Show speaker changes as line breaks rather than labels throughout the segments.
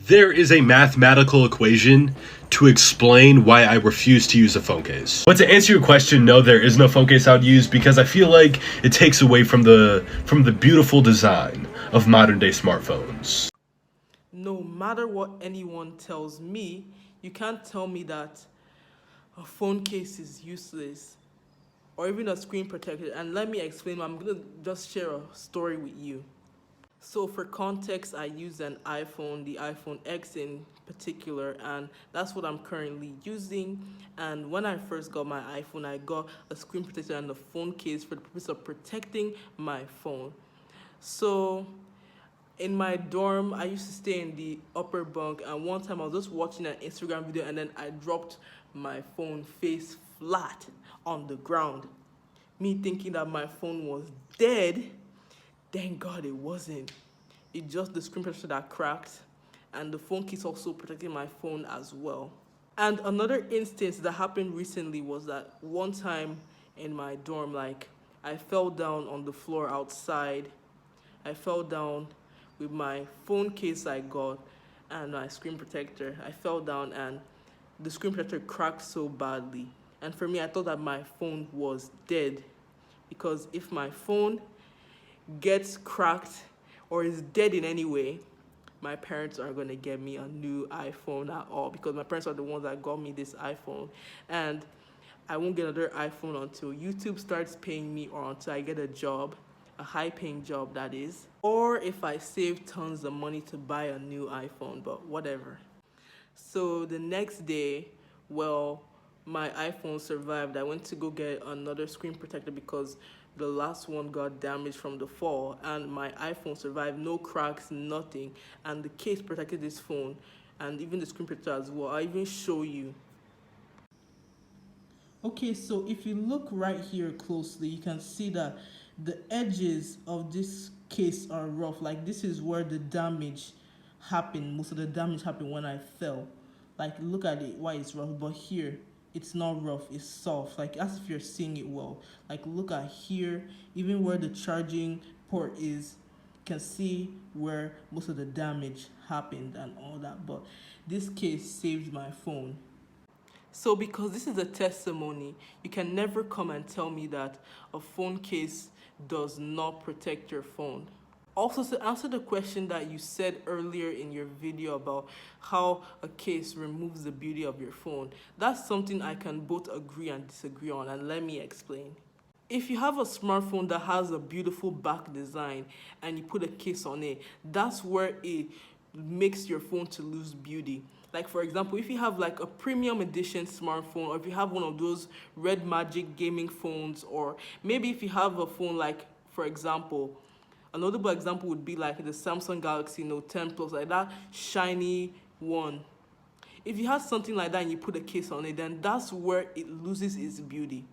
There is a mathematical equation to explain why I refuse to use a phone case. But to answer your question, no, there is no phone case I would use because I feel like it takes away from the beautiful design of modern day smartphones.
No matter what anyone tells me, you can't tell me that a phone case is useless or even a screen protector. And let me explain. I'm going to just share a story with you. So for context, I use an iPhone, the iPhone X in particular, and that's what I'm currently using. And when I first got my iPhone, I got a screen protector and a phone case for the purpose of protecting my phone. So in my dorm, I used to stay in the upper bunk, and one time I was just watching an Instagram video and then I dropped my phone face flat on the ground. Me thinking that my phone was dead. Thank God it wasn't. It's just the screen protector that cracked, and the phone case also protecting my phone as well. And another instance that happened recently was that one time in my dorm, like I fell down on the floor outside. I fell down with my phone case I got and my screen protector. I fell down and the screen protector cracked so badly. And for me, I thought that my phone was dead, because if my phone gets cracked or is dead in any way, my parents aren't going to get me a new iPhone at all, because my parents are the ones that got me this iPhone. And I won't get another iPhone until YouTube starts paying me, or until I get a job, a high-paying job that is, or if I save tons of money to buy a new iPhone, but whatever. So the next day, well, my iPhone survived. I went to go get another screen protector because the last one got damaged from the fall, and my iPhone survived, no cracks, nothing, and the case protected this phone and even the screen protector as well. I even show you. Okay, so if you look right here closely, you can see that the edges of this case are rough. Like, this is where the damage happened. Most of the damage happened when I fell. Like, look at it, why it's rough, but here it's not rough, it's soft, like as if you're seeing it well. Like, look at here, even where the charging port is, you can see where most of the damage happened and all that. But this case saved my phone. So because this is a testimony, you can never come and tell me that a phone case does not protect your phone. Also, to answer the question that you said earlier in your video about how a case removes the beauty of your phone, that's something I can both agree and disagree on, and let me explain. If you have a smartphone that has a beautiful back design and you put a case on it, that's where it makes your phone to lose beauty. Like, for example, if you have like a premium edition smartphone, or if you have one of those Red Magic gaming phones, or maybe if you have a phone like, for example, a notable example would be like the Samsung Galaxy Note 10 Plus, like that shiny one. If you have something like that and you put a case on it, then that's where it loses its beauty.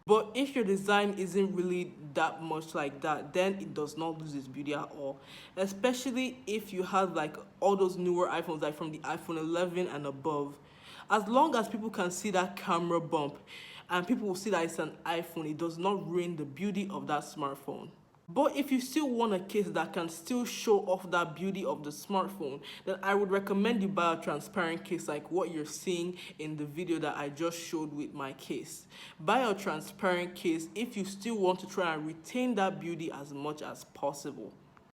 But if your design isn't really that much like that, then it does not lose its beauty at all. Especially if you have like all those newer iPhones, like from the iPhone 11 and above. As long as people can see that camera bump and people will see that it's an iPhone, it does not ruin the beauty of that smartphone. But if you still want a case that can still show off that beauty of the smartphone, then I would recommend you buy a transparent case like what you're seeing in the video that I just showed with my case. Buy a transparent case if you still want to try and retain that beauty as much as possible.